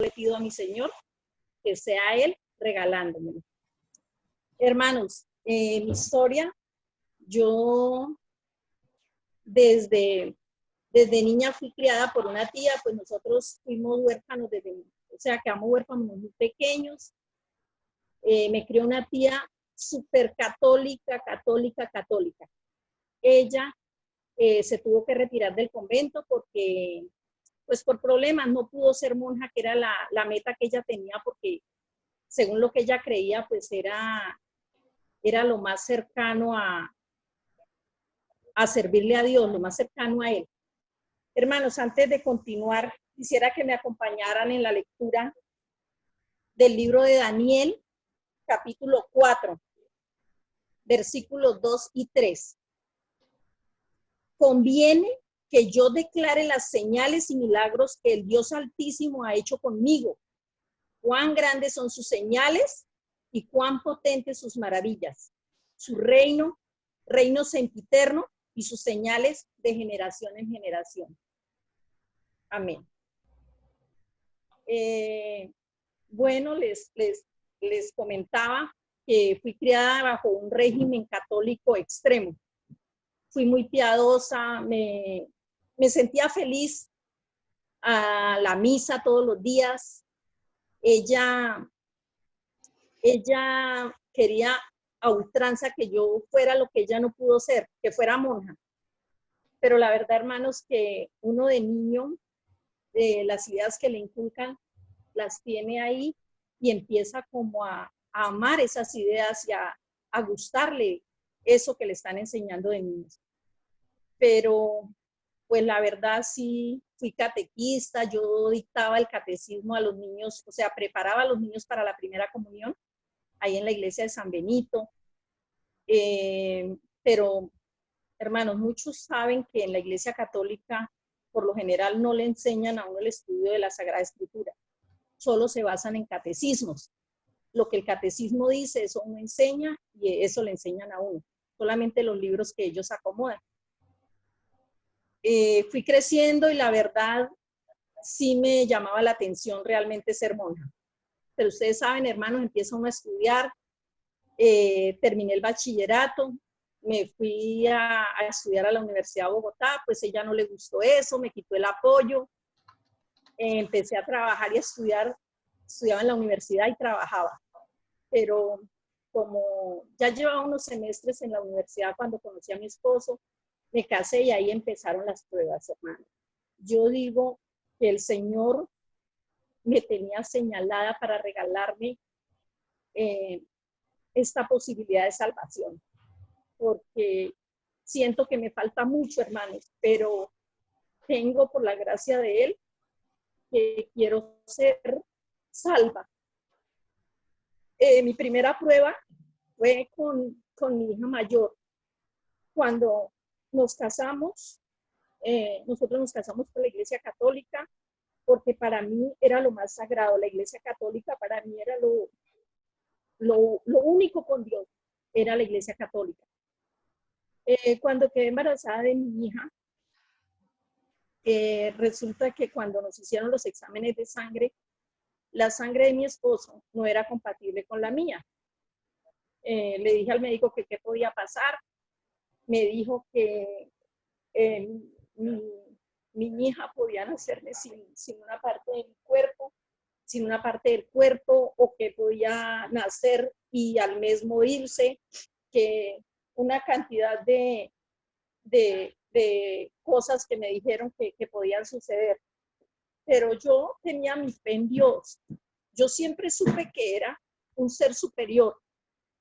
le pido a mi Señor que sea Él regalándomelo. Hermanos, mi historia, yo desde niña fui criada por una tía, pues nosotros fuimos huérfanos o sea, quedamos huérfanos muy pequeños. Me crió una tía súper católica. Ella se tuvo que retirar del convento porque, pues por problemas, no pudo ser monja, que era la meta que ella tenía, porque según lo que ella creía, pues era lo más cercano a servirle a Dios, lo más cercano a Él. Hermanos, antes de continuar, quisiera que me acompañaran en la lectura del libro de Daniel, capítulo 4, versículos 2 y 3. Conviene que yo declare las señales y milagros que el Dios Altísimo ha hecho conmigo. Cuán grandes son sus señales y cuán potentes sus maravillas. Su reino sempiterno, y sus señales de generación en generación. Amén. Bueno, les comentaba que fui criada bajo un régimen católico extremo. Fui muy piadosa, me sentía feliz a la misa todos los días. Ella quería a ultranza que yo fuera lo que ella no pudo ser, que fuera monja. Pero la verdad, hermanos, que uno de niño, las ideas que le inculcan, las tiene ahí y empieza como a amar esas ideas y a gustarle eso que le están enseñando de niños. Pero, pues la verdad sí, fui catequista, yo dictaba el catecismo a los niños, o sea, preparaba a los niños para la primera comunión, ahí en la iglesia de San Benito. Pero, hermanos, muchos saben que en la iglesia católica, por lo general, no le enseñan a uno el estudio de la Sagrada Escritura, solo se basan en catecismos. Lo que el catecismo dice, eso uno enseña y eso le enseñan a uno, solamente los libros que ellos acomodan. Fui creciendo y la verdad sí me llamaba la atención realmente ser monja. Pero ustedes saben, hermanos, empieza uno a estudiar, terminé el bachillerato, me fui a estudiar a la Universidad de Bogotá, pues ella no le gustó eso, me quitó el apoyo, empecé a trabajar y a estudiaba en la universidad y trabajaba, pero como ya llevaba unos semestres en la universidad cuando conocí a mi esposo, me casé y ahí empezaron las pruebas, hermano. Yo digo que el Señor me tenía señalada para regalarme esta posibilidad de salvación, porque siento que me falta mucho, hermanos, pero tengo por la gracia de Él que quiero ser salva. Mi primera prueba fue con mi hija mayor. Cuando nos casamos, nosotros nos casamos con la Iglesia Católica, porque para mí era lo más sagrado. La Iglesia Católica para mí era lo único con Dios, era la Iglesia Católica. Cuando quedé embarazada de mi hija, resulta que cuando nos hicieron los exámenes de sangre, la sangre de mi esposo no era compatible con la mía. Le dije al médico que qué podía pasar. Me dijo que mi hija podía nacerme sin una parte de mi cuerpo, sin una parte del cuerpo, o que podía nacer y al mes morirse, que una cantidad de cosas que me dijeron que podían suceder. Pero yo tenía mi fe en Dios. Yo siempre supe que era un ser superior,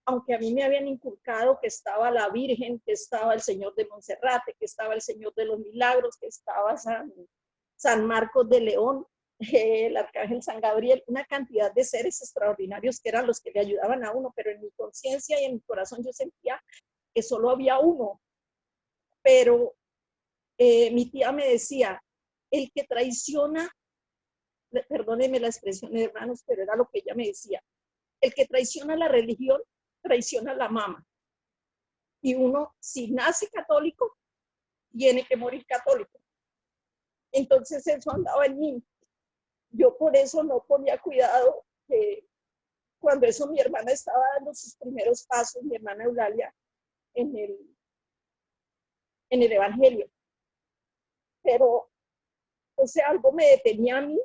aunque a mí me habían inculcado que estaba la Virgen, que estaba el Señor de Monserrate, que estaba el Señor de los Milagros, que estaba San Marcos de León, el Arcángel San Gabriel, una cantidad de seres extraordinarios que eran los que le ayudaban a uno, pero en mi conciencia y en mi corazón yo sentía que solo había uno. Pero mi tía me decía, el que traiciona, perdónenme la expresión, hermanos, pero era lo que ella me decía, el que traiciona la religión, traiciona la mama. Y uno, si nace católico, tiene que morir católico. Entonces eso andaba en mí. Yo por eso no ponía cuidado que cuando eso mi hermana estaba dando sus primeros pasos, mi hermana Eulalia, en el Evangelio. Pero, o sea, algo me detenía a mí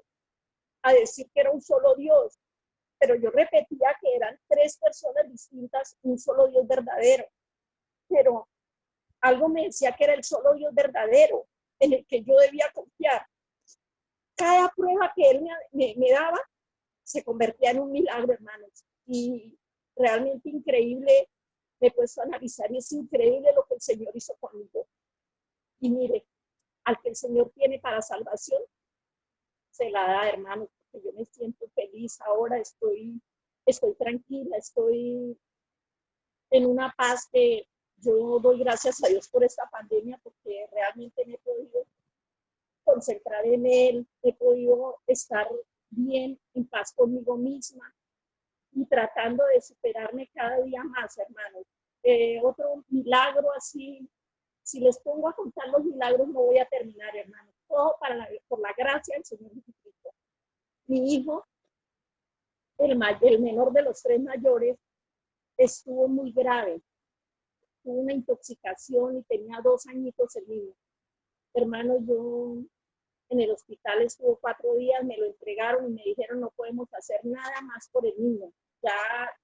a decir que era un solo Dios, pero yo repetía que eran tres personas distintas, un solo Dios verdadero. Pero algo me decía que era el solo Dios verdadero, en el que yo debía confiar. Cada prueba que él me daba se convertía en un milagro, hermanos. Y realmente increíble, me he puesto a analizar y es increíble lo que el Señor hizo conmigo. Y mire, al que el Señor tiene para salvación, se la da, hermanos, porque yo me siento feliz ahora, estoy tranquila, estoy en una paz que yo doy gracias a Dios por esta pandemia, porque realmente me he podido concentrar en Él, he podido estar bien, en paz conmigo misma y tratando de superarme cada día más, hermanos. Otro milagro así, si les pongo a contar los milagros, no voy a terminar, hermanos. Todo por la gracia del Señor Jesucristo. Mi hijo, el menor de los tres mayores, estuvo muy grave. Tuvo una intoxicación y tenía 2 añitos el niño. Hermano, yo en el hospital estuvo 4 días, me lo entregaron y me dijeron no podemos hacer nada más por el niño. Ya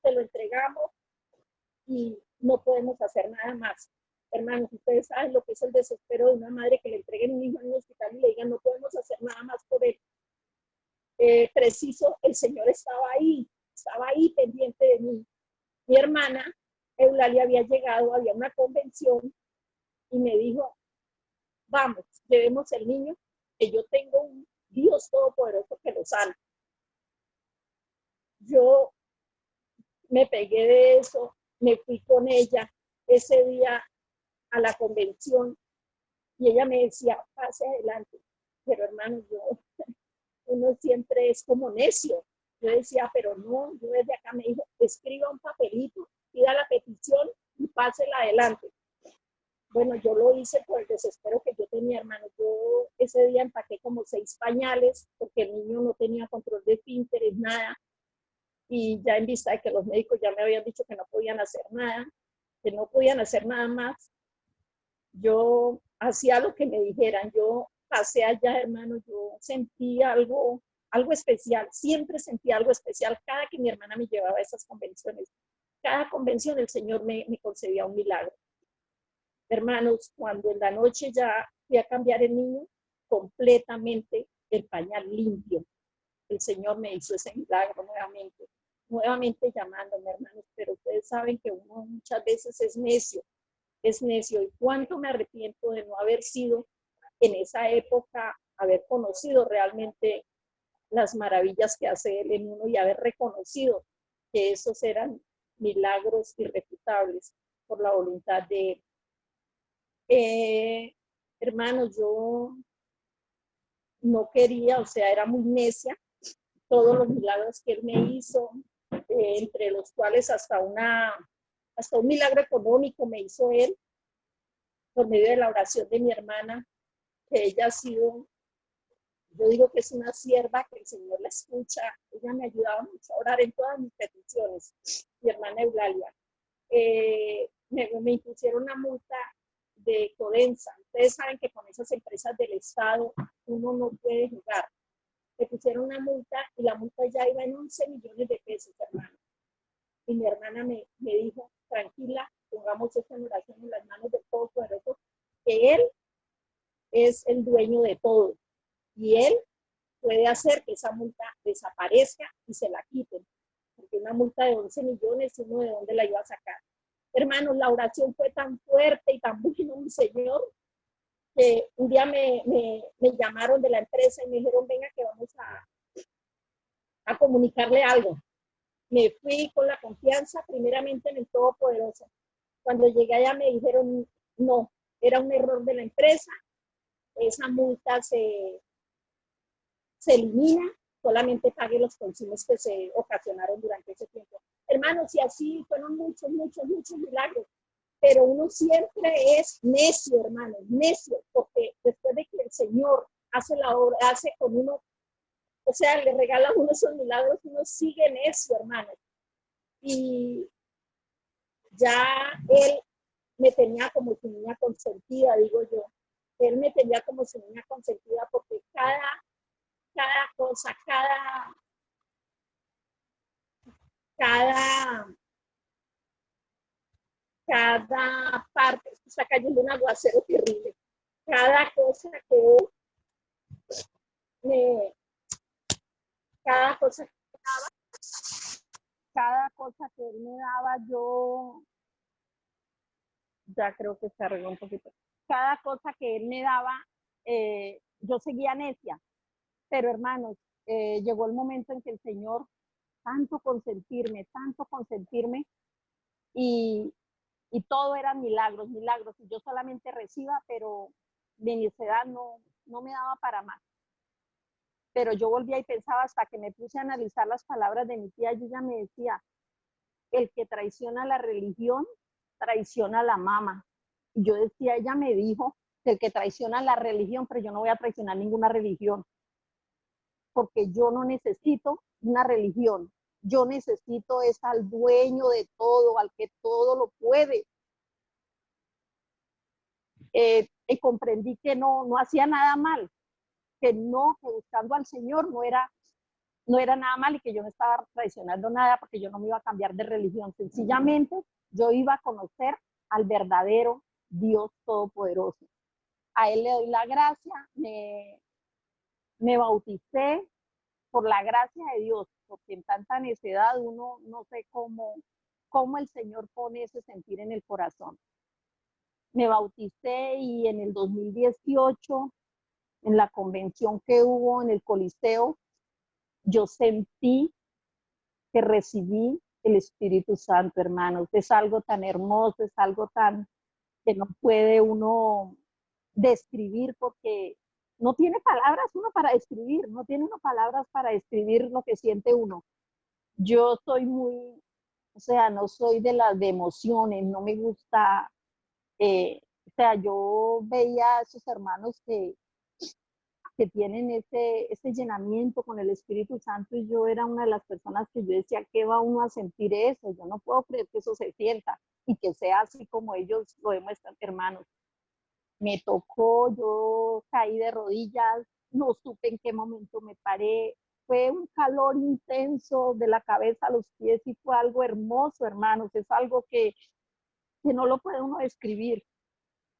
te lo entregamos y no podemos hacer nada más. Hermanos, ustedes saben lo que es el desespero de una madre que le entreguen un hijo en un hospital y le digan no podemos hacer nada más por él. Preciso, el Señor estaba ahí pendiente de mí. Mi hermana Eulalia había llegado, había una convención y me dijo, vamos, llevemos el niño, que yo tengo un Dios todopoderoso que lo sana. Yo me pegué de eso, me fui con ella ese día a la convención y ella me decía, pase adelante. Pero hermano, uno siempre es como necio. Yo decía, pero no, yo desde acá me dijo, escriba un papelito, pida la petición y pásela adelante. Bueno, yo lo hice por el desespero que yo tenía, hermano. Yo ese día empaqué como 6 pañales porque el niño no tenía control de esfínteres, nada. Y ya en vista de que los médicos ya me habían dicho que no podían hacer nada, que no podían hacer nada más, yo hacía lo que me dijeran. Yo pasé allá, hermano, yo sentí algo especial. Siempre sentí algo especial cada que mi hermana me llevaba a esas convenciones. Cada convención el Señor me concedía un milagro. Hermanos, cuando en la noche ya fui a cambiar el niño, completamente el pañal limpio. El Señor me hizo ese milagro nuevamente llamándome, hermanos, pero ustedes saben que uno muchas veces es necio, y cuánto me arrepiento de no haber sido en esa época, haber conocido realmente las maravillas que hace Él en uno y haber reconocido que esos eran milagros irrefutables por la voluntad de Él. Hermanos, yo no quería, o sea, era muy necia, todos los milagros que Él me hizo, entre los cuales hasta un milagro económico me hizo Él, por medio de la oración de mi hermana, que ella ha sido, yo digo que es una sierva que el Señor la escucha, ella me ayudaba mucho a orar en todas mis peticiones, mi hermana Eulalia. Me impusieron una multa de Codensa. Ustedes saben que con esas empresas del Estado uno no puede jugar. Me pusieron una multa y la multa ya iba en 11 millones de pesos, hermano. Y mi hermana me dijo, tranquila, pongamos esta oración en las manos del Todopoderoso, que Él es el dueño de todo y Él puede hacer que esa multa desaparezca y se la quiten, porque una multa de 11 millones, ¿uno de dónde la iba a sacar? Hermanos, la oración fue tan fuerte y tan buena, mi Señor, que un día me llamaron de la empresa y me dijeron, venga que vamos a comunicarle algo. Me fui con la confianza primeramente en el Todopoderoso. Cuando llegué allá me dijeron, no, era un error de la empresa, esa multa se elimina, solamente pague los consumos que se ocasionaron durante ese tiempo. Hermanos, y así fueron muchos milagros, pero uno siempre es necio, hermanos, necio, porque después de que el Señor hace la obra, hace con uno o sea, le regala a uno esos milagros, uno sigue en eso, hermano. Y ya él me tenía como su niña consentida, digo yo. Él me tenía como su niña consentida porque cada cosa, cada, cada parte, está cayendo un aguacero terrible. Cada cosa que él me, cada cosa que daba, cada cosa que él me daba, yo ya creo que se arregló un poquito. Cada cosa que él me daba, yo seguía necia. Pero hermanos, llegó el momento en que el Señor tanto consentirme, y, y todo eran milagros, milagros. Y yo solamente reciba, pero mi necedad no me daba para más. Pero yo volvía y pensaba, hasta que me puse a analizar las palabras de mi tía, y ella me decía, el que traiciona la religión, traiciona a la mama. Y yo decía, ella me dijo que el que traiciona la religión, pero yo no voy a traicionar ninguna religión, porque yo no necesito una religión. Yo necesito es al dueño de todo, al que todo lo puede. Y comprendí que no hacía nada mal, que buscando al Señor no era nada mal, y que yo no estaba traicionando nada, porque yo no me iba a cambiar de religión. Sencillamente yo iba a conocer al verdadero Dios Todopoderoso. A Él le doy la gracia, me bauticé por la gracia de Dios, porque en tanta necedad uno no sé cómo el Señor pone ese sentir en el corazón. Me bauticé, y en el 2018, en la convención que hubo en el Coliseo, yo sentí que recibí el Espíritu Santo, hermanos. Es algo tan hermoso, es algo tan que no puede uno describir, porque no tiene palabras uno para describir, no tiene uno palabras para describir lo que siente uno. Yo soy muy, o sea, no soy de las de emociones, no me gusta, o sea, yo veía a esos hermanos que tienen ese llenamiento con el Espíritu Santo, y yo era una de las personas que yo decía, ¿qué va uno a sentir eso? Yo no puedo creer que eso se sienta y que sea así como ellos lo demuestran, hermanos. Me tocó, yo caí de rodillas, no supe en qué momento me paré, fue un calor intenso de la cabeza a los pies, y fue algo hermoso, hermanos, es algo que no lo puede uno describir.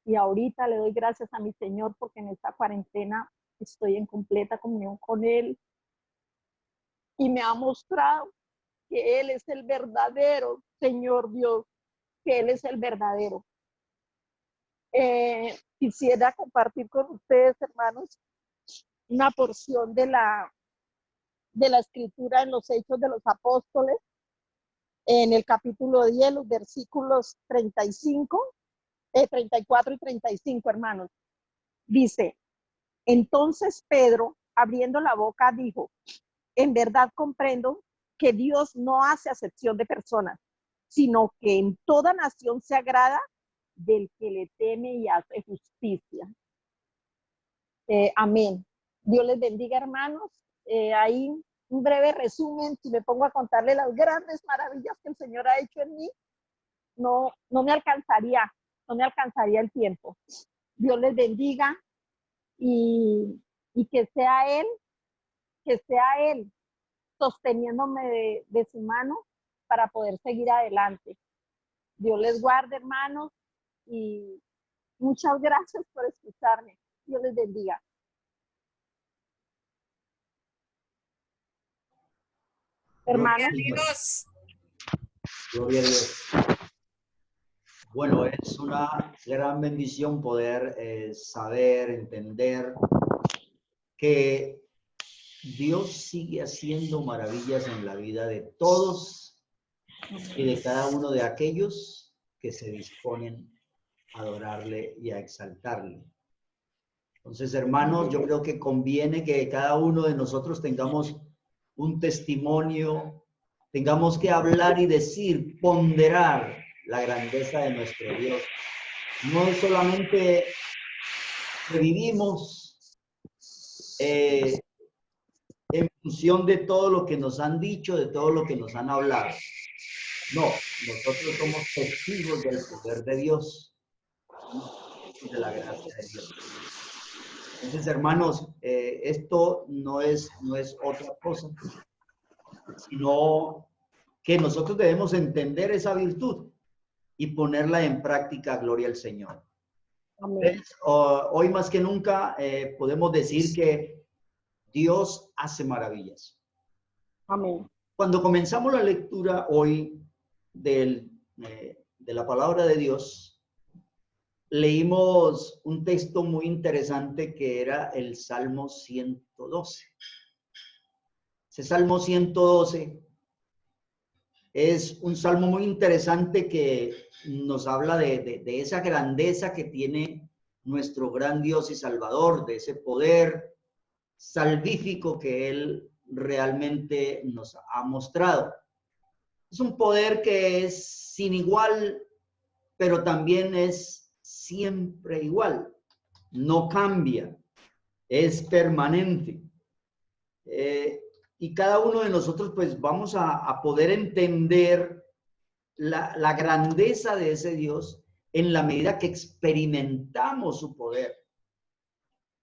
Y ahorita le doy gracias a mi Señor, porque en esta cuarentena estoy en completa comunión con Él, y me ha mostrado que Él es el verdadero Señor Dios, que Él es el verdadero. Quisiera compartir con ustedes, hermanos, una porción de la escritura en los Hechos de los Apóstoles, en el capítulo 10, los versículos 35, 34 y 35, hermanos. Dice, entonces Pedro, abriendo la boca, dijo, en verdad comprendo que Dios no hace acepción de personas, sino que en toda nación se agrada del que le teme y hace justicia. Amén. Dios les bendiga, hermanos. Ahí un breve resumen, si me pongo a contarle las grandes maravillas que el Señor ha hecho en mí, no me alcanzaría el tiempo. Dios les bendiga, y que sea Él sosteniéndome de su mano para poder seguir adelante. Dios les guarde, hermanos, y muchas gracias por escucharme. Dios les bendiga. Hermana. Gloria a Dios. Bueno, es una gran bendición poder saber, entender que Dios sigue haciendo maravillas en la vida de todos y de cada uno de aquellos que se disponen a adorarle y a exaltarle. Entonces, hermanos, yo creo que conviene que cada uno de nosotros tengamos un testimonio, tengamos que hablar y decir, ponderar la grandeza de nuestro Dios. No es solamente que vivimos en función de todo lo que nos han dicho, de todo lo que nos han hablado. No, nosotros somos testigos del poder de Dios, de la gracia de Dios. Entonces, hermanos, esto no es otra cosa, sino que nosotros debemos entender esa virtud y ponerla en práctica, gloria al Señor. Amén. Hoy más que nunca podemos decir que Dios hace maravillas. Amén. Cuando comenzamos la lectura hoy de la palabra de Dios, leímos un texto muy interesante que era el Salmo 112. Ese Salmo 112 es un salmo muy interesante que nos habla de esa grandeza que tiene nuestro gran Dios y Salvador, de ese poder salvífico que Él realmente nos ha mostrado. Es un poder que es sin igual, pero también es siempre igual. No cambia, es permanente. Y cada uno de nosotros pues vamos a poder entender la grandeza de ese Dios en la medida que experimentamos su poder.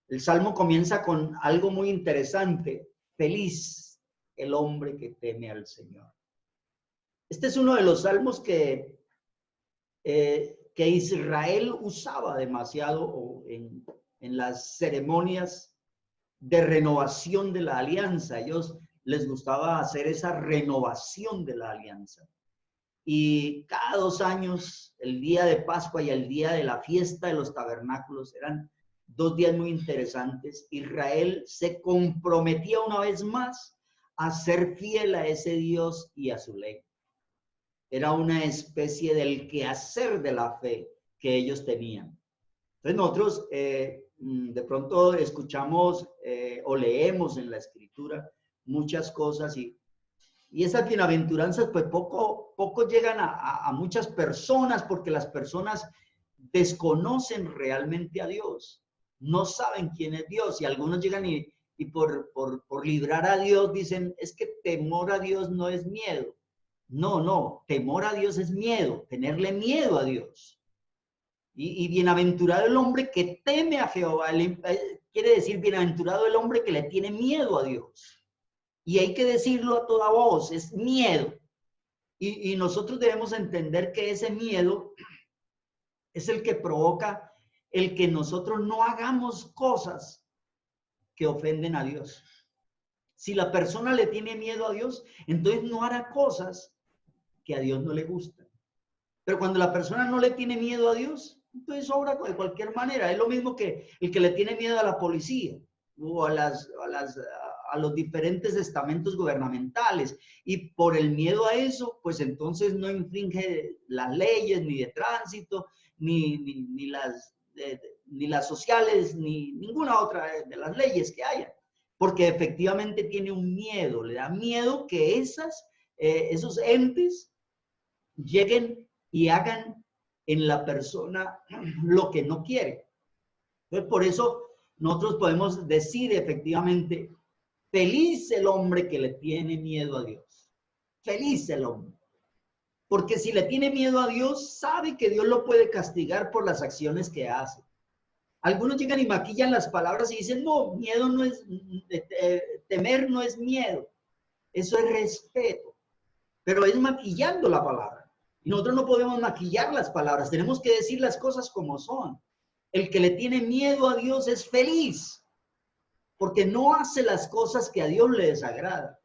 El Salmo comienza con algo muy interesante. Feliz el hombre que teme al Señor. Este es uno de los salmos que Israel usaba demasiado en las ceremonias de renovación de la alianza. A ellos les gustaba hacer esa renovación de la alianza. Y cada 2 años, el día de Pascua y el día de la fiesta de los tabernáculos, eran 2 días muy interesantes. Israel se comprometía una vez más a ser fiel a ese Dios y a su ley. Era una especie del quehacer de la fe que ellos tenían. Entonces nosotros de pronto escuchamos o leemos en la Escritura muchas cosas y esas bienaventuranzas pues poco llegan a muchas personas porque las personas desconocen realmente a Dios, no saben quién es Dios y algunos llegan y por librar a Dios dicen, es que temor a Dios no es miedo. No, temor a Dios es miedo, tenerle miedo a Dios. Y bienaventurado el hombre que teme a Jehová, quiere decir bienaventurado el hombre que le tiene miedo a Dios. Y hay que decirlo a toda voz, es miedo. Y nosotros debemos entender que ese miedo es el que provoca el que nosotros no hagamos cosas que ofenden a Dios. Si la persona le tiene miedo a Dios, entonces no hará cosas que a Dios no le gustan. Pero cuando la persona no le tiene miedo a Dios, entonces obra de cualquier manera. Es lo mismo que el que le tiene miedo a la policía o a los diferentes estamentos gubernamentales. Y por el miedo a eso, pues entonces no infringe las leyes ni de tránsito, ni las sociales, ni ninguna otra de las leyes que haya. Porque efectivamente tiene un miedo, le da miedo que esos entes lleguen y hagan en la persona lo que no quiere. Entonces, por eso nosotros podemos decir efectivamente, feliz el hombre que le tiene miedo a Dios. Feliz el hombre. Porque si le tiene miedo a Dios, sabe que Dios lo puede castigar por las acciones que hace. Algunos llegan y maquillan las palabras y dicen, no, miedo no es, temer no es miedo. Eso es respeto. Pero es maquillando la palabra. Y nosotros no podemos maquillar las palabras, tenemos que decir las cosas como son. El que le tiene miedo a Dios es feliz, porque no hace las cosas que a Dios le desagrada.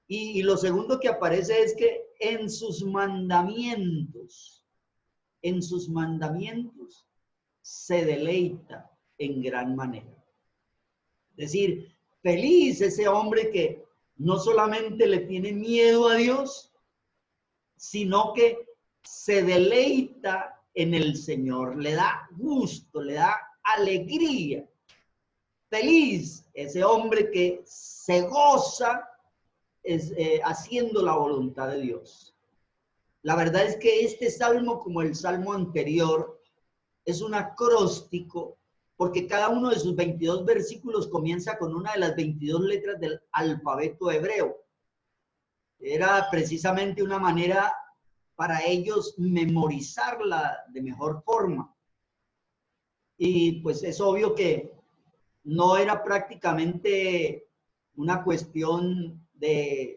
Y lo segundo que aparece es que en sus mandamientos se deleita en gran manera. Es decir, feliz ese hombre que no solamente le tiene miedo a Dios, sino que se deleita en el Señor, le da gusto, le da alegría. Feliz ese hombre que se goza haciendo la voluntad de Dios. La verdad es que este salmo, como el salmo anterior, es un acróstico porque cada uno de sus 22 versículos comienza con una de las 22 letras del alfabeto hebreo. Era precisamente una manera para ellos memorizarla de mejor forma. Y pues es obvio que no era prácticamente una cuestión de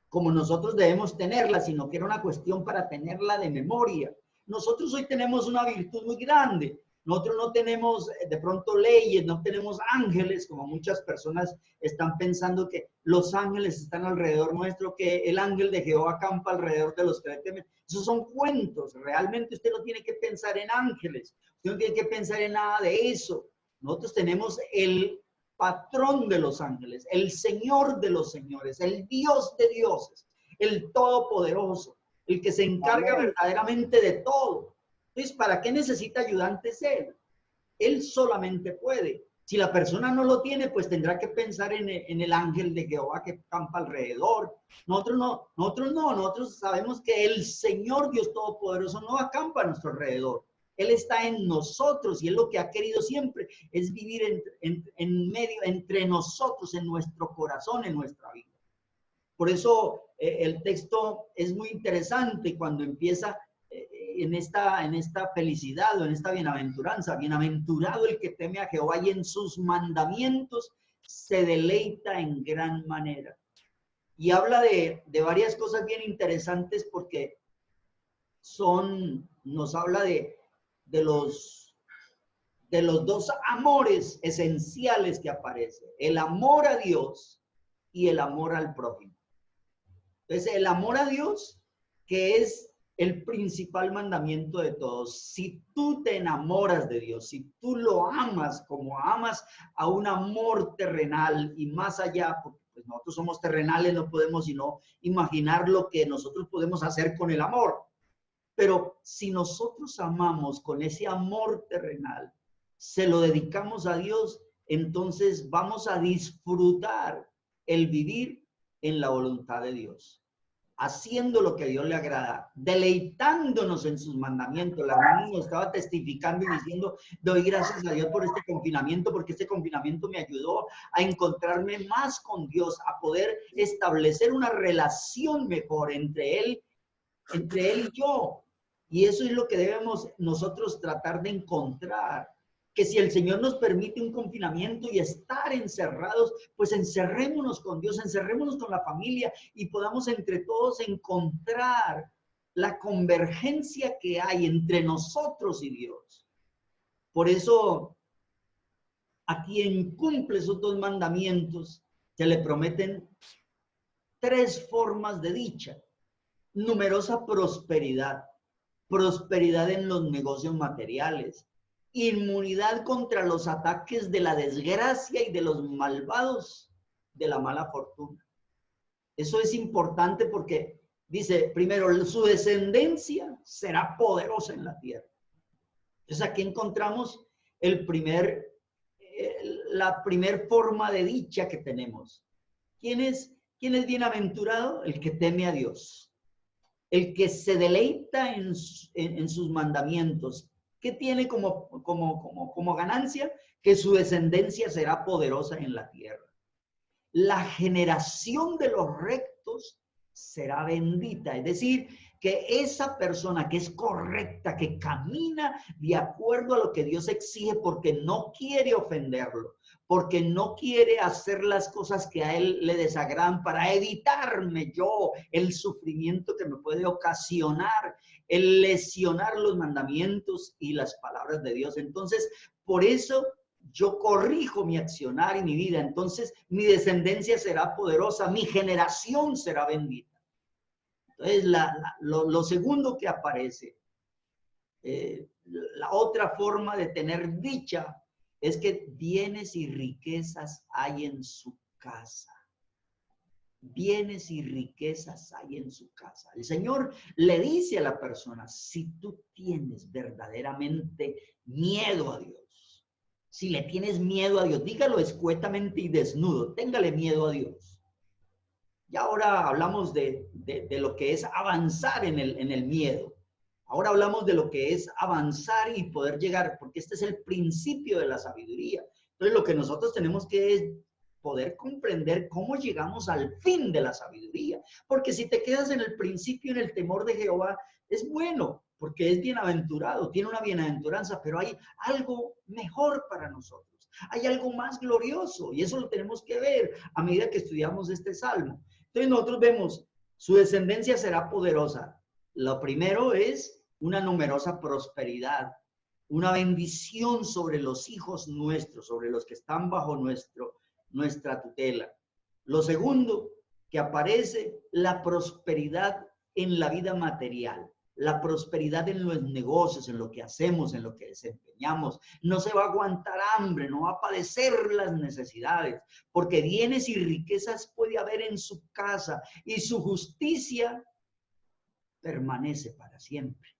como nosotros debemos tenerla, sino que era una cuestión para tenerla de memoria. Nosotros hoy tenemos una virtud muy grande. Nosotros no tenemos de pronto leyes, no tenemos ángeles, como muchas personas están pensando que los ángeles están alrededor nuestro, que el ángel de Jehová acampa alrededor de los que le temen. Esos son cuentos. Realmente usted no tiene que pensar en ángeles. Usted no tiene que pensar en nada de eso. Nosotros tenemos el patrón de los ángeles, el Señor de los señores, el Dios de dioses, el Todopoderoso, el que se encarga verdaderamente de todo. Entonces, ¿para qué necesita ayudantes él? Él solamente puede. Si la persona no lo tiene, pues tendrá que pensar en el ángel de Jehová que campa alrededor. Nosotros sabemos que el Señor Dios Todopoderoso no acampa a nuestro alrededor. Él está en nosotros y Él lo que ha querido siempre es vivir en medio, entre nosotros, en nuestro corazón, en nuestra vida. Por eso el texto es muy interesante cuando empieza en esta felicidad o en esta bienaventuranza. Bienaventurado el que teme a Jehová y en sus mandamientos se deleita en gran manera. Y habla de varias cosas bien interesantes porque nos habla de los dos amores esenciales que aparecen, el amor a Dios y el amor al prójimo. Entonces, el amor a Dios, que es el principal mandamiento de todos. Si tú te enamoras de Dios, si tú lo amas como amas a un amor terrenal y más allá, porque pues nosotros somos terrenales, no podemos sino imaginar lo que nosotros podemos hacer con el amor. Pero si nosotros amamos con ese amor terrenal, se lo dedicamos a Dios, entonces vamos a disfrutar el vivir en la voluntad de Dios, haciendo lo que a Dios le agrada, deleitándonos en sus mandamientos. La hermana nos estaba testificando y diciendo, doy gracias a Dios por este confinamiento, porque este confinamiento me ayudó a encontrarme más con Dios, a poder establecer una relación mejor entre Él y yo. Y eso es lo que debemos nosotros tratar de encontrar. Que si el Señor nos permite un confinamiento y estar encerrados, pues encerrémonos con Dios, encerrémonos con la familia y podamos entre todos encontrar la convergencia que hay entre nosotros y Dios. Por eso, a quien cumple esos dos mandamientos, se le prometen 3 formas de dicha. Numerosa prosperidad, prosperidad en los negocios materiales, inmunidad contra los ataques de la desgracia y de los malvados de la mala fortuna. Eso es importante porque dice, primero, su descendencia será poderosa en la tierra. Entonces aquí encontramos la primer forma de dicha que tenemos. ¿Quién es bienaventurado? El que teme a Dios. El que se deleita en sus mandamientos. ¿Qué tiene como ganancia? Que su descendencia será poderosa en la tierra. La generación de los rectos será bendita. Es decir, que esa persona que es correcta, que camina de acuerdo a lo que Dios exige porque no quiere ofenderlo, porque no quiere hacer las cosas que a él le desagradan para evitarme yo el sufrimiento que me puede ocasionar el lesionar los mandamientos y las palabras de Dios. Entonces, por eso yo corrijo mi accionar y mi vida. Entonces, mi descendencia será poderosa, mi generación será bendita. Entonces, lo segundo que aparece, la otra forma de tener dicha es que bienes y riquezas hay en su casa. Bienes y riquezas hay en su casa. El Señor le dice a la persona, si tú tienes verdaderamente miedo a Dios, si le tienes miedo a Dios, dígalo escuetamente y desnudo, téngale miedo a Dios. Y ahora hablamos de lo que es avanzar en el miedo. Ahora hablamos de lo que es avanzar y poder llegar, porque este es el principio de la sabiduría. Entonces lo que nosotros tenemos que es poder comprender cómo llegamos al fin de la sabiduría. Porque si te quedas en el principio, en el temor de Jehová, es bueno, porque es bienaventurado, tiene una bienaventuranza, pero hay algo mejor para nosotros. Hay algo más glorioso y eso lo tenemos que ver a medida que estudiamos este salmo. Entonces nosotros vemos, su descendencia será poderosa. Lo primero es una numerosa prosperidad, una bendición sobre los hijos nuestros, sobre los que están bajo nuestra tutela. Lo segundo que aparece, la prosperidad en la vida material, la prosperidad en los negocios, en lo que hacemos, en lo que desempeñamos. No se va a aguantar hambre, no va a padecer las necesidades, porque bienes y riquezas puede haber en su casa y su justicia permanece para siempre.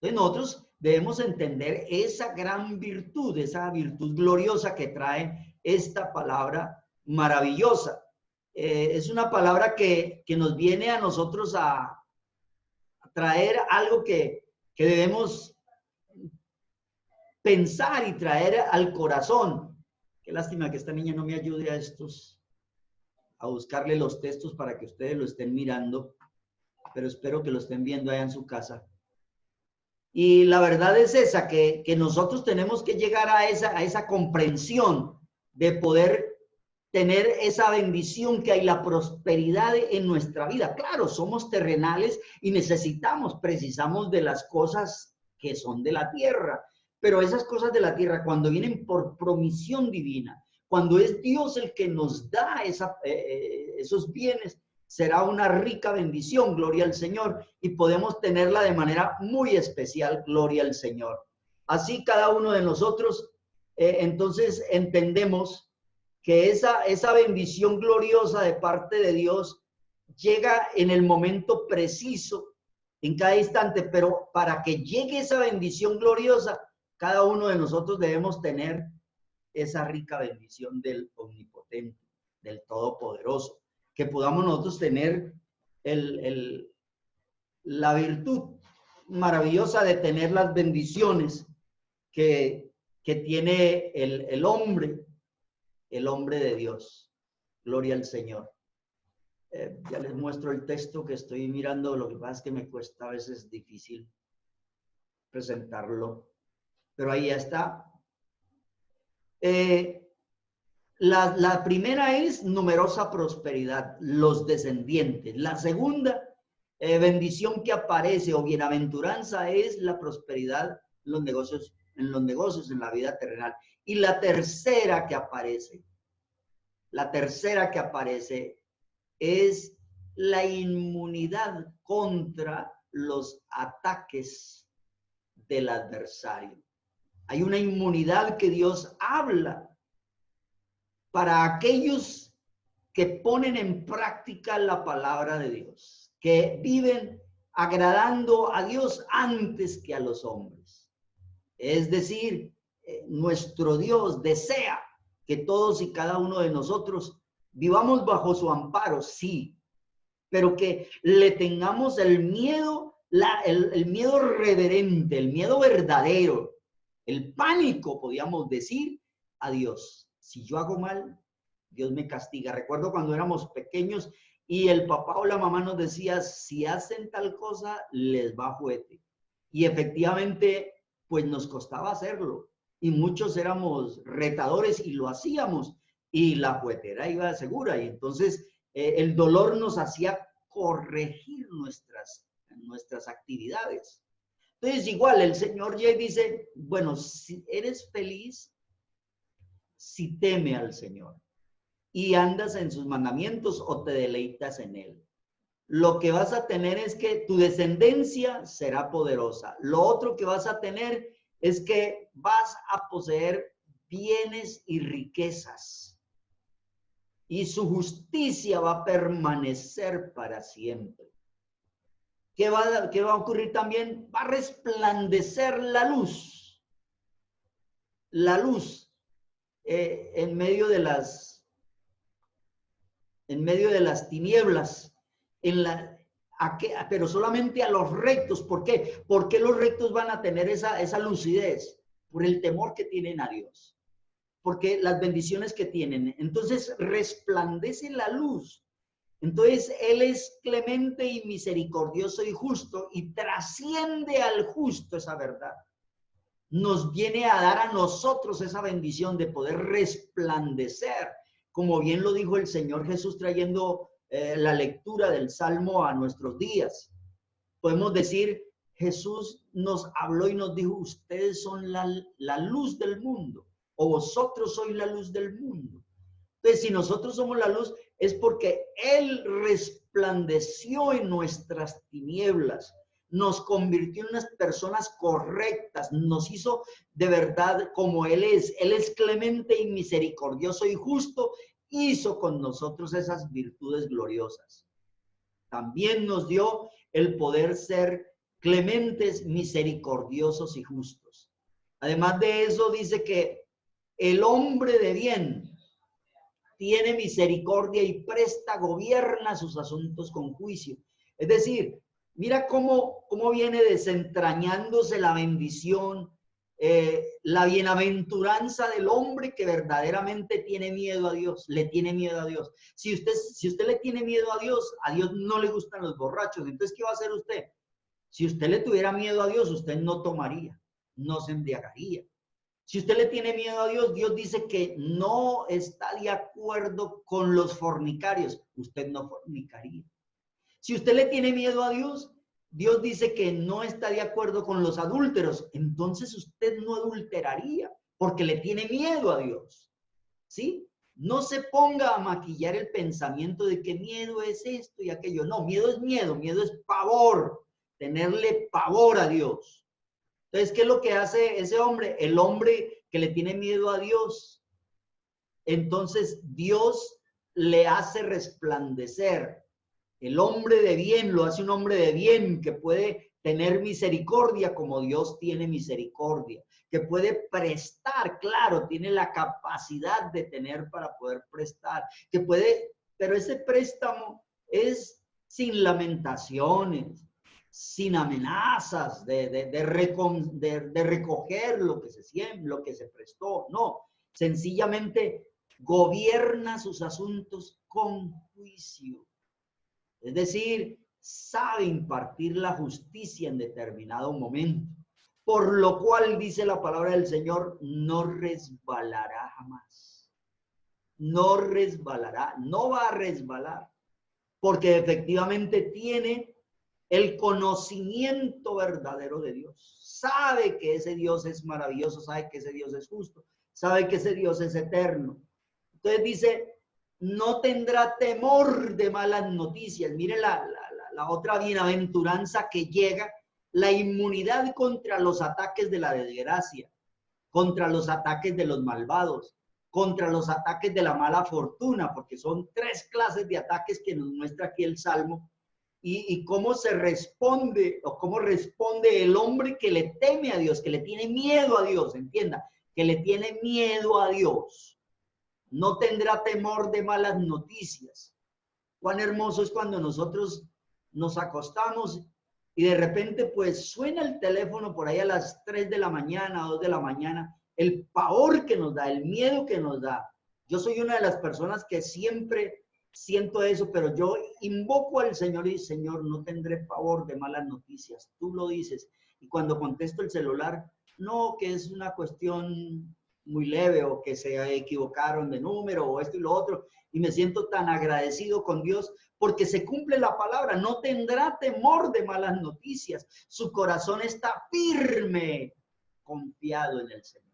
Entonces nosotros debemos entender esa gran virtud, esa virtud gloriosa que trae esta palabra maravillosa. Es una palabra que nos viene a nosotros a traer algo que debemos pensar y traer al corazón. Qué lástima que esta niña no me ayude a buscarle los textos para que ustedes lo estén mirando, pero espero que lo estén viendo allá en su casa. Y la verdad es esa, que nosotros tenemos que llegar a esa comprensión de poder tener esa bendición que hay, la prosperidad en nuestra vida. Claro, somos terrenales y precisamos de las cosas que son de la tierra, pero esas cosas de la tierra, cuando vienen por promisión divina, cuando es Dios el que nos da esos bienes, será una rica bendición, gloria al Señor, y podemos tenerla de manera muy especial, gloria al Señor. Así cada uno de nosotros, entonces entendemos que esa bendición gloriosa de parte de Dios llega en el momento preciso, en cada instante, pero para que llegue esa bendición gloriosa, cada uno de nosotros debemos tener esa rica bendición del Omnipotente, del Todopoderoso, que podamos nosotros tener la virtud maravillosa de tener las bendiciones que tiene el hombre de Dios. Gloria al Señor. Ya les muestro el texto que estoy mirando, lo que pasa es que me cuesta a veces difícil presentarlo, pero ahí ya está. La primera es numerosa prosperidad, los descendientes. La segunda bendición que aparece o bienaventuranza es la prosperidad en los negocios, en la vida terrenal. Y la tercera que aparece es la inmunidad contra los ataques del adversario. Hay una inmunidad que Dios habla para aquellos que ponen en práctica la palabra de Dios, que viven agradando a Dios antes que a los hombres. Es decir, nuestro Dios desea que todos y cada uno de nosotros vivamos bajo su amparo, sí, pero que le tengamos el miedo, el miedo reverente, el miedo verdadero, el pánico, podríamos decir, a Dios. Si yo hago mal, Dios me castiga. Recuerdo cuando éramos pequeños y el papá o la mamá nos decía, si hacen tal cosa, les va juete. Y efectivamente, pues nos costaba hacerlo. Y muchos éramos retadores y lo hacíamos. Y la juetera iba segura. Y entonces el dolor nos hacía corregir nuestras actividades. Entonces igual el Señor ya dice, bueno, si eres feliz, si teme al Señor y andas en sus mandamientos o te deleitas en él. Lo que vas a tener es que tu descendencia será poderosa. Lo otro que vas a tener es que vas a poseer bienes y riquezas. Y su justicia va a permanecer para siempre. ¿Qué va a ocurrir también? Va a resplandecer la luz. La luz en medio de las tinieblas. pero solamente a los rectos. ¿Por qué? ¿Por qué los rectos van a tener esa lucidez? Por el temor que tienen a Dios. Porque las bendiciones que tienen. Entonces resplandece la luz. Entonces Él es clemente y misericordioso y justo y trasciende al justo esa verdad. Nos viene a dar a nosotros esa bendición de poder resplandecer, como bien lo dijo el Señor Jesús trayendo la lectura del Salmo a nuestros días. Podemos decir, Jesús nos habló y nos dijo, ustedes son la luz del mundo, o vosotros sois la luz del mundo. Entonces, si nosotros somos la luz, es porque Él resplandeció en nuestras tinieblas, nos convirtió en unas personas correctas, nos hizo de verdad como Él es. Él es clemente y misericordioso y justo, hizo con nosotros esas virtudes gloriosas. También nos dio el poder ser clementes, misericordiosos y justos. Además de eso, dice que el hombre de bien tiene misericordia y presta, gobierna sus asuntos con juicio. Es decir, mira cómo viene desentrañándose la bendición, la bienaventuranza del hombre que verdaderamente tiene miedo a Dios, le tiene miedo a Dios. Si usted le tiene miedo a Dios no le gustan los borrachos. Entonces, ¿qué va a hacer usted? Si usted le tuviera miedo a Dios, usted no tomaría, no se embriagaría. Si usted le tiene miedo a Dios, Dios dice que no está de acuerdo con los fornicarios. Usted no fornicaría. Si usted le tiene miedo a Dios, Dios dice que no está de acuerdo con los adúlteros. Entonces usted no adulteraría porque le tiene miedo a Dios. ¿Sí? No se ponga a maquillar el pensamiento de que miedo es esto y aquello. No, miedo es pavor. Tenerle pavor a Dios. Entonces, ¿qué es lo que hace ese hombre? El hombre que le tiene miedo a Dios. Entonces, Dios le hace resplandecer. El hombre de bien lo hace un hombre de bien que puede tener misericordia como Dios tiene misericordia. Que puede prestar, claro, tiene la capacidad de tener para poder prestar. Que puede, pero ese préstamo es sin lamentaciones, sin amenazas de recoger lo que se prestó. No, sencillamente gobierna sus asuntos con juicio. Es decir, sabe impartir la justicia en determinado momento. Por lo cual, dice la palabra del Señor, no resbalará jamás. No resbalará, no va a resbalar. Porque efectivamente tiene el conocimiento verdadero de Dios. Sabe que ese Dios es maravilloso, sabe que ese Dios es justo, sabe que ese Dios es eterno. Entonces dice, no tendrá temor de malas noticias. Mire la otra bienaventuranza que llega, la inmunidad contra los ataques de la desgracia, contra los ataques de los malvados, contra los ataques de la mala fortuna, porque son 3 clases de ataques que nos muestra aquí el Salmo. Y cómo se responde, o cómo responde el hombre que le teme a Dios, que le tiene miedo a Dios, entienda, que le tiene miedo a Dios. No tendrá temor de malas noticias. Cuán hermoso es cuando nosotros nos acostamos y de repente pues suena el teléfono por ahí a las 3 de la mañana, 2 de la mañana, el pavor que nos da, el miedo que nos da. Yo soy una de las personas que siempre siento eso, pero yo invoco al Señor y Señor, no tendré pavor de malas noticias. Tú lo dices. Y cuando contesto el celular, no, que es una cuestión muy leve o que se equivocaron de número o esto y lo otro. Y me siento tan agradecido con Dios porque se cumple la palabra. No tendrá temor de malas noticias. Su corazón está firme, confiado en el Señor.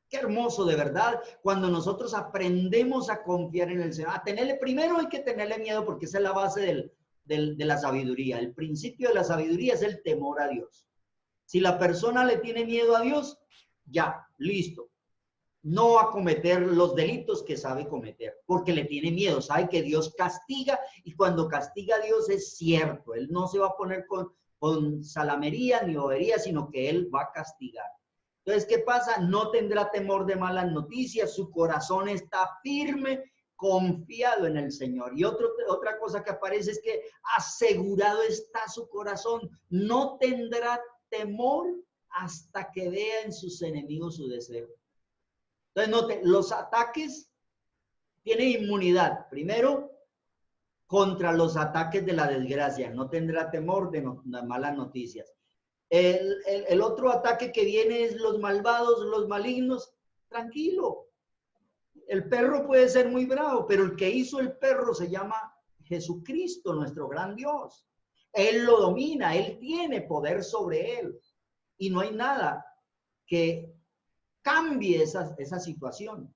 Qué hermoso, de verdad, cuando nosotros aprendemos a confiar en el Señor. A tenerle, primero hay que tenerle miedo porque esa es la base de la sabiduría. El principio de la sabiduría es el temor a Dios. Si la persona le tiene miedo a Dios, ya, listo. No va a cometer los delitos que sabe cometer porque le tiene miedo. Sabe que Dios castiga y cuando castiga a Dios es cierto. Él no se va a poner con salamería ni bobería, sino que Él va a castigar. Entonces, ¿qué pasa? No tendrá temor de malas noticias, su corazón está firme, confiado en el Señor. Y otra cosa que aparece es que asegurado está su corazón. No tendrá temor hasta que vea en sus enemigos su deseo. Entonces, note, los ataques tienen inmunidad. Primero, contra los ataques de la desgracia. No tendrá temor de malas noticias. El otro ataque que viene es los malvados, los malignos. Tranquilo. El perro puede ser muy bravo, pero el que hizo el perro se llama Jesucristo, nuestro gran Dios. Él lo domina, Él tiene poder sobre él. Y no hay nada que cambie esa situación.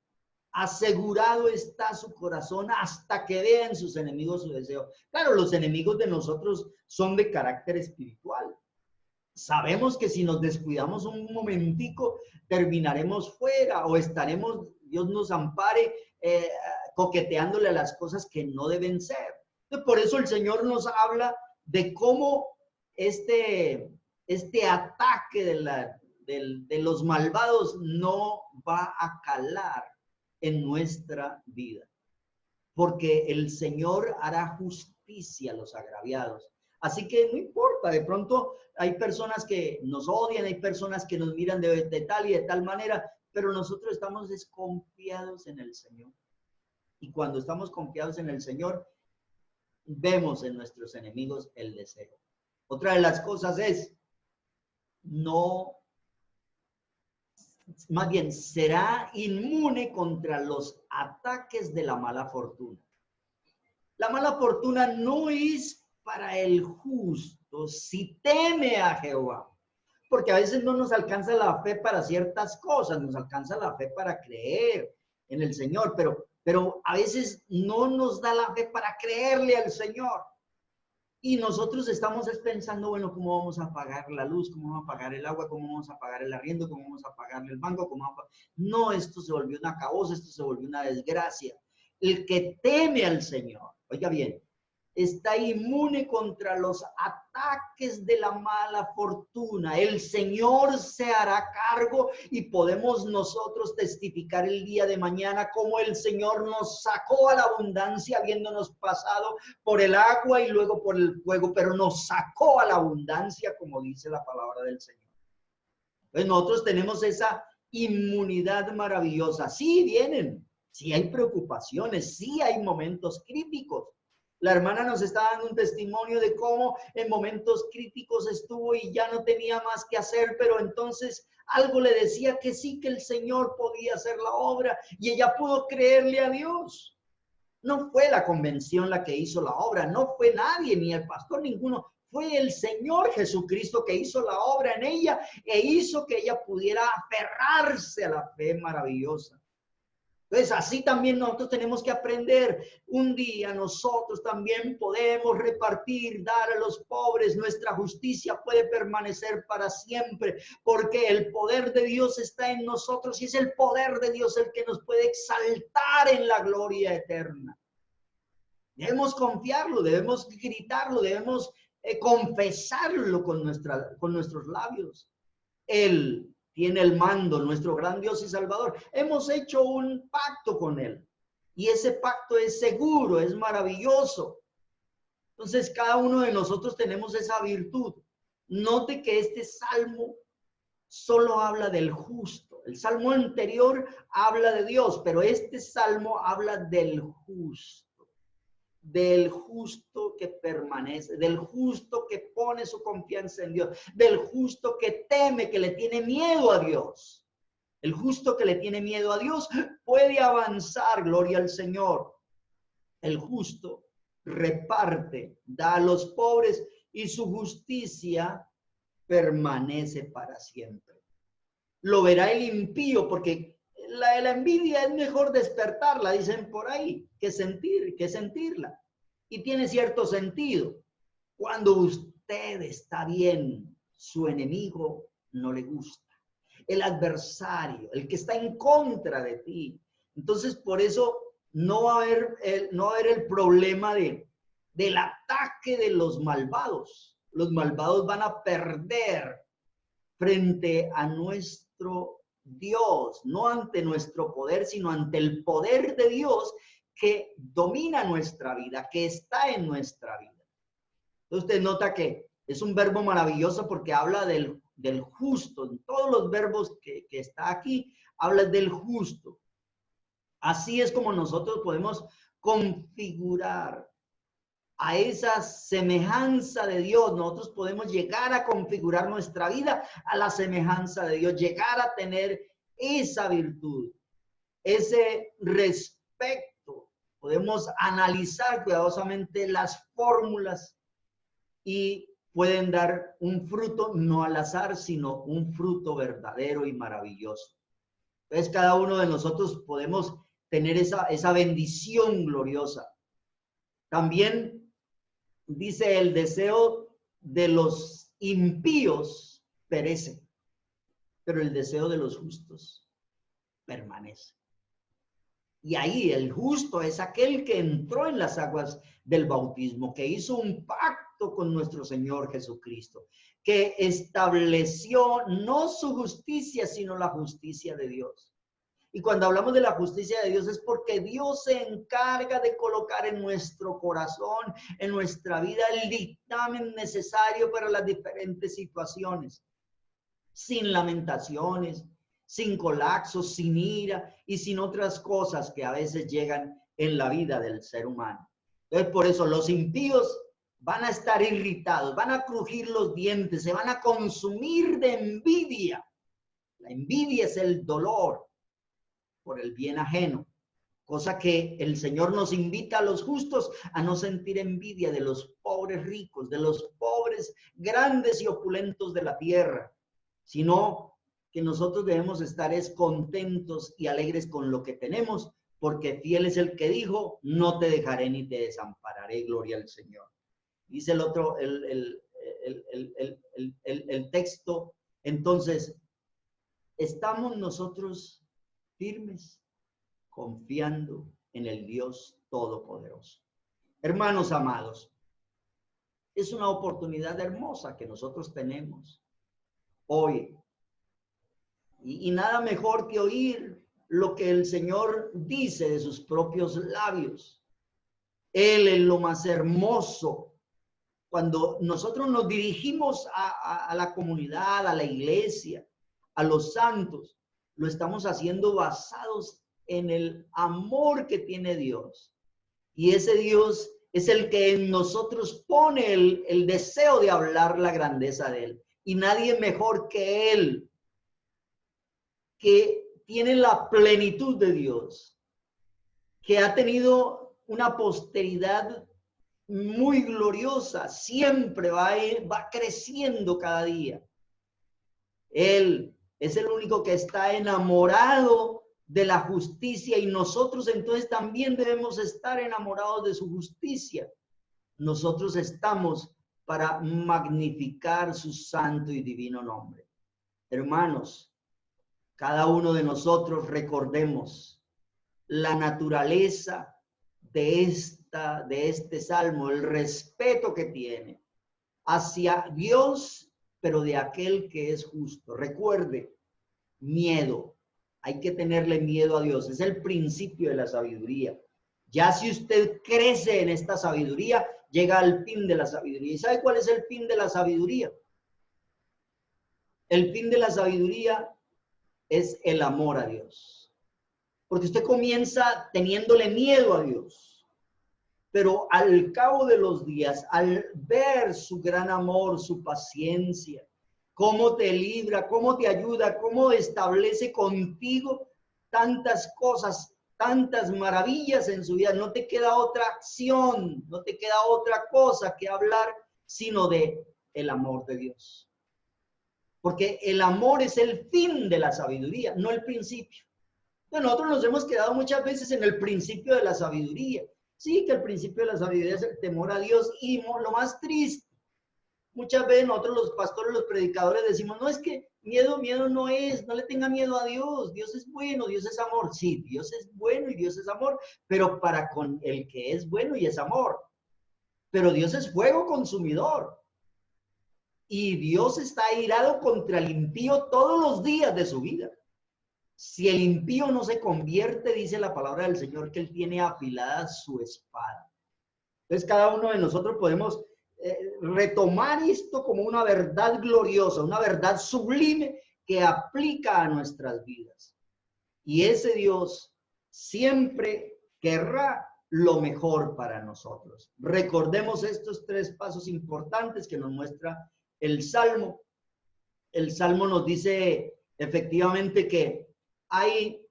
Asegurado está su corazón hasta que vean sus enemigos su deseo. Claro, los enemigos de nosotros son de carácter espiritual. Sabemos que si nos descuidamos un momentico, terminaremos fuera o estaremos, Dios nos ampare, coqueteándole a las cosas que no deben ser. Entonces, por eso el Señor nos habla de cómo este ataque de los malvados no va a calar en nuestra vida, porque el Señor hará justicia a los agraviados. Así que no importa, de pronto hay personas que nos odian, hay personas que nos miran de tal y de tal manera, pero nosotros estamos desconfiados en el Señor. Y cuando estamos confiados en el Señor, vemos en nuestros enemigos el deseo. Otra de las cosas es, más bien, será inmune contra los ataques de la mala fortuna. La mala fortuna no es para el justo si teme a Jehová, porque a veces no nos alcanza la fe para ciertas cosas, nos alcanza la fe para creer en el Señor, pero a veces no nos da la fe para creerle al Señor. Y nosotros estamos pensando, bueno, ¿cómo vamos a pagar la luz? ¿Cómo vamos a pagar el agua? ¿Cómo vamos a pagar el arriendo? ¿Cómo vamos a pagar el banco? No, esto se volvió una caos, esto se volvió una desgracia. El que teme al Señor, oiga bien, está inmune contra los ataques de la mala fortuna. El Señor se hará cargo y podemos nosotros testificar el día de mañana cómo el Señor nos sacó a la abundancia habiéndonos pasado por el agua y luego por el fuego, pero nos sacó a la abundancia, como dice la palabra del Señor. Pues nosotros tenemos esa inmunidad maravillosa. Sí vienen, sí hay preocupaciones, sí hay momentos críticos. La hermana nos está dando un testimonio de cómo en momentos críticos estuvo y ya no tenía más que hacer, pero entonces algo le decía que sí, que el Señor podía hacer la obra y ella pudo creerle a Dios. No fue la convención la que hizo la obra, no fue nadie, ni el pastor, ninguno. Fue el Señor Jesucristo que hizo la obra en ella e hizo que ella pudiera aferrarse a la fe maravillosa. Entonces, así también nosotros tenemos que aprender. Un día nosotros también podemos repartir, dar a los pobres. Nuestra justicia puede permanecer para siempre, porque el poder de Dios está en nosotros y es el poder de Dios el que nos puede exaltar en la gloria eterna. Debemos confiarlo, debemos gritarlo, debemos confesarlo con nuestros labios. Él tiene el mando, nuestro gran Dios y Salvador. Hemos hecho un pacto con Él y ese pacto es seguro, es maravilloso. Entonces cada uno de nosotros tenemos esa virtud. Note que este salmo solo habla del justo. El salmo anterior habla de Dios, pero este salmo habla del justo. Del justo que permanece, del justo que pone su confianza en Dios, del justo que teme, que le tiene miedo a Dios. El justo que le tiene miedo a Dios puede avanzar, gloria al Señor. El justo reparte, da a los pobres y su justicia permanece para siempre. Lo verá el impío, porque la envidia es mejor despertarla, dicen por ahí, que sentirla. Y tiene cierto sentido. Cuando usted está bien, su enemigo no le gusta. El adversario, el que está en contra de ti. Entonces, por eso no va a haber el problema del ataque de los malvados. Los malvados van a perder frente a nuestro Dios, no ante nuestro poder, sino ante el poder de Dios que domina nuestra vida, que está en nuestra vida. Entonces usted nota que es un verbo maravilloso porque habla del justo. En todos los verbos que está aquí, habla del justo. Así es como nosotros podemos configurar a esa semejanza de Dios. Nosotros podemos llegar a configurar nuestra vida a la semejanza de Dios, llegar a tener esa virtud, ese respeto. Podemos analizar cuidadosamente las fórmulas y pueden dar un fruto no al azar, sino un fruto verdadero y maravilloso. Entonces cada uno de nosotros podemos tener esa bendición gloriosa. También dice: el deseo de los impíos perece, pero el deseo de los justos permanece. Y ahí el justo es aquel que entró en las aguas del bautismo, que hizo un pacto con nuestro Señor Jesucristo, que estableció no su justicia, sino la justicia de Dios. Y cuando hablamos de la justicia de Dios es porque Dios se encarga de colocar en nuestro corazón, en nuestra vida, el dictamen necesario para las diferentes situaciones, sin lamentaciones, sin colapsos, sin ira y sin otras cosas que a veces llegan en la vida del ser humano. Entonces, por eso los impíos van a estar irritados, van a crujir los dientes, se van a consumir de envidia. La envidia es el dolor por el bien ajeno, cosa que el Señor nos invita a los justos a no sentir envidia de los pobres ricos, de los pobres grandes y opulentos de la tierra, sino que nosotros debemos estar contentos y alegres con lo que tenemos, porque fiel es el que dijo: no te dejaré ni te desampararé. Gloria al Señor. Dice el otro, el texto. Entonces, ¿estamos nosotros firmes, confiando en el Dios Todopoderoso? Hermanos amados, es una oportunidad hermosa que nosotros tenemos hoy. Y nada mejor que oír lo que el Señor dice de sus propios labios. Él es lo más hermoso. Cuando nosotros nos dirigimos a la comunidad, a la iglesia, a los santos, lo estamos haciendo basados en el amor que tiene Dios. Y ese Dios es el que en nosotros pone el deseo de hablar la grandeza de Él. Y nadie mejor que Él, que tiene la plenitud de Dios, que ha tenido una posteridad muy gloriosa, siempre va creciendo cada día. Él es el único que está enamorado de la justicia y nosotros entonces también debemos estar enamorados de su justicia. Nosotros estamos para magnificar su santo y divino nombre. Hermanos, cada uno de nosotros recordemos la naturaleza de este salmo, el respeto que tiene hacia Dios, pero de aquel que es justo. Recuerde, miedo. Hay que tenerle miedo a Dios. Es el principio de la sabiduría. Ya si usted crece en esta sabiduría, llega al fin de la sabiduría. ¿Y sabe cuál es el fin de la sabiduría? El fin de la sabiduría es el amor a Dios. Porque usted comienza teniéndole miedo a Dios. Pero al cabo de los días, al ver su gran amor, su paciencia, cómo te libra, cómo te ayuda, cómo establece contigo tantas cosas, tantas maravillas en su vida, no te queda otra acción, no te queda otra cosa que hablar, sino de el amor de Dios. Porque el amor es el fin de la sabiduría, no el principio. Entonces nosotros nos hemos quedado muchas veces en el principio de la sabiduría. Sí, que el principio de la sabiduría es el temor a Dios y lo más triste. Muchas veces nosotros los pastores, los predicadores decimos, no, es que miedo no es, no le tenga miedo a Dios. Dios es bueno, Dios es amor. Sí, Dios es bueno y Dios es amor, pero para con el que es bueno y es amor. Pero Dios es fuego consumidor. Y Dios está airado contra el impío todos los días de su vida. Si el impío no se convierte, dice la palabra del Señor, que él tiene afilada su espada. Entonces cada uno de nosotros podemos retomar esto como una verdad gloriosa, una verdad sublime que aplica a nuestras vidas. Y ese Dios siempre querrá lo mejor para nosotros. Recordemos estos 3 pasos importantes que nos muestra el Salmo. El Salmo nos dice efectivamente que hay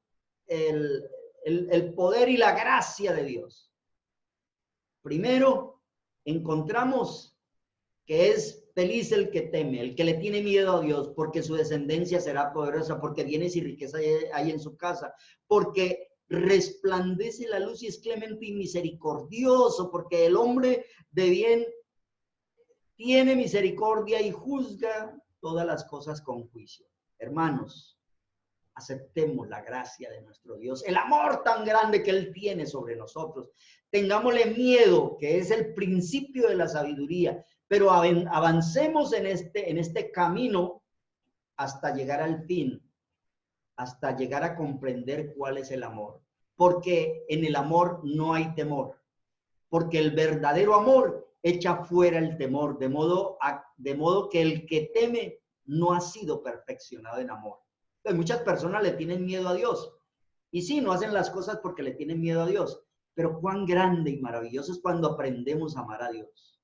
el poder y la gracia de Dios. Primero, encontramos que es feliz el que teme, el que le tiene miedo a Dios, porque su descendencia será poderosa, porque bienes y riqueza hay en su casa, porque resplandece la luz y es clemente y misericordioso, porque el hombre de bien tiene misericordia y juzga todas las cosas con juicio. Hermanos, aceptemos la gracia de nuestro Dios, el amor tan grande que Él tiene sobre nosotros. Tengámosle miedo, que es el principio de la sabiduría, pero avancemos en este camino hasta llegar al fin, hasta llegar a comprender cuál es el amor. Porque en el amor no hay temor, porque el verdadero amor echa fuera el temor, de modo que el que teme no ha sido perfeccionado en amor. Entonces, muchas personas le tienen miedo a Dios. Y sí, no hacen las cosas porque le tienen miedo a Dios. Pero cuán grande y maravilloso es cuando aprendemos a amar a Dios.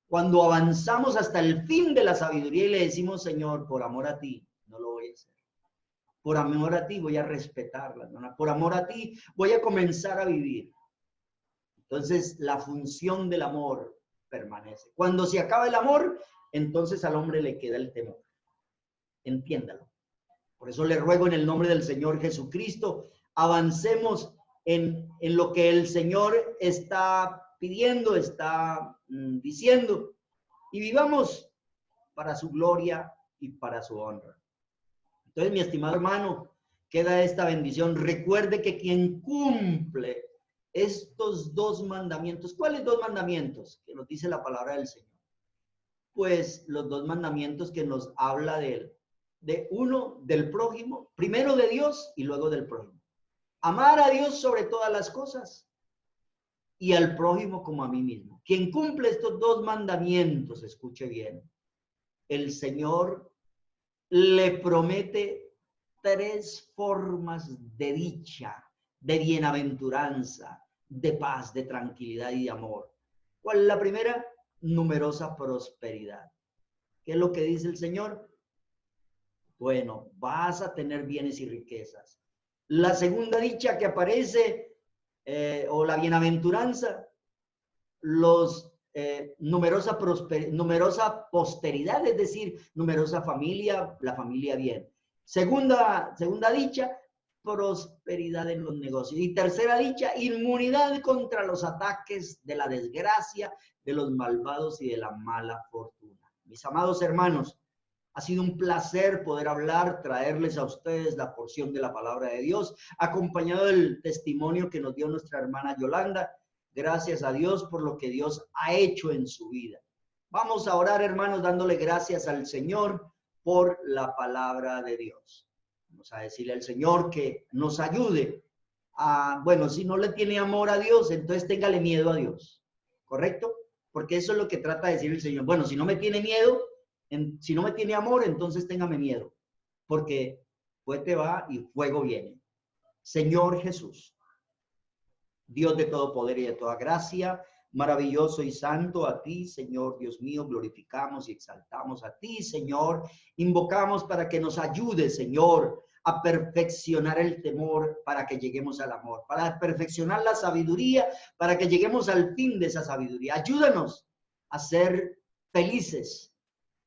Cuando avanzamos hasta el fin de la sabiduría y le decimos, Señor, por amor a ti, no lo voy a hacer. Por amor a ti voy a respetarla. Por amor a ti voy a comenzar a vivir. Entonces, la función del amor permanece. Cuando se acaba el amor, entonces al hombre le queda el temor. Entiéndalo. Por eso le ruego en el nombre del Señor Jesucristo, avancemos en lo que el Señor está pidiendo, está diciendo, y vivamos para su gloria y para su honra. Entonces, mi estimado hermano, queda esta bendición. Recuerde que quien cumple estos 2 mandamientos, ¿cuáles 2 mandamientos? Que nos dice la palabra del Señor. Pues los 2 mandamientos que nos habla de uno, del prójimo, primero de Dios y luego del prójimo. Amar a Dios sobre todas las cosas y al prójimo como a mí mismo. Quien cumple estos 2 mandamientos, escuche bien, el Señor le promete 3 formas de dicha, de bienaventuranza, de paz, de tranquilidad y de amor. ¿Cuál es la primera? Numerosa prosperidad. ¿Qué es lo que dice el Señor? Bueno, vas a tener bienes y riquezas. La segunda dicha que aparece, o la bienaventuranza, numerosa posteridad, es decir, numerosa familia, la familia bien. Segunda dicha, prosperidad en los negocios. Y tercera dicha, inmunidad contra los ataques de la desgracia, de los malvados y de la mala fortuna. Mis amados hermanos, ha sido un placer poder hablar, traerles a ustedes la porción de la palabra de Dios, acompañado del testimonio que nos dio nuestra hermana Yolanda. Gracias a Dios por lo que Dios ha hecho en su vida. Vamos a orar, hermanos, dándole gracias al Señor por la palabra de Dios. Vamos a decirle al Señor que nos ayude a, bueno, si no le tiene amor a Dios, entonces téngale miedo a Dios, ¿correcto? Porque eso es lo que trata de decir el Señor. Bueno, si no me tiene miedo, si no me tiene amor, entonces téngame miedo, porque fuerte va y fuego viene. Señor Jesús, Dios de todo poder y de toda gracia, maravilloso y santo, a ti, Señor Dios mío, glorificamos y exaltamos a ti, Señor. Invocamos para que nos ayude, Señor, a perfeccionar el temor para que lleguemos al amor, para perfeccionar la sabiduría para que lleguemos al fin de esa sabiduría. Ayúdanos a ser felices,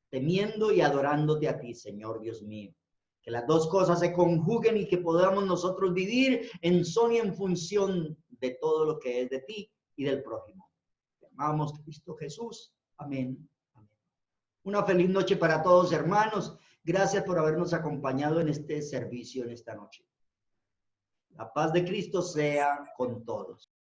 temiendo y adorándote a ti, Señor Dios mío. Que las 2 cosas se conjuguen y que podamos nosotros vivir en son y en función de todo lo que es de ti y del prójimo. Te amamos, Cristo Jesús. Amén. Amén. Una feliz noche para todos, hermanos. Gracias por habernos acompañado en este servicio en esta noche. La paz de Cristo sea con todos.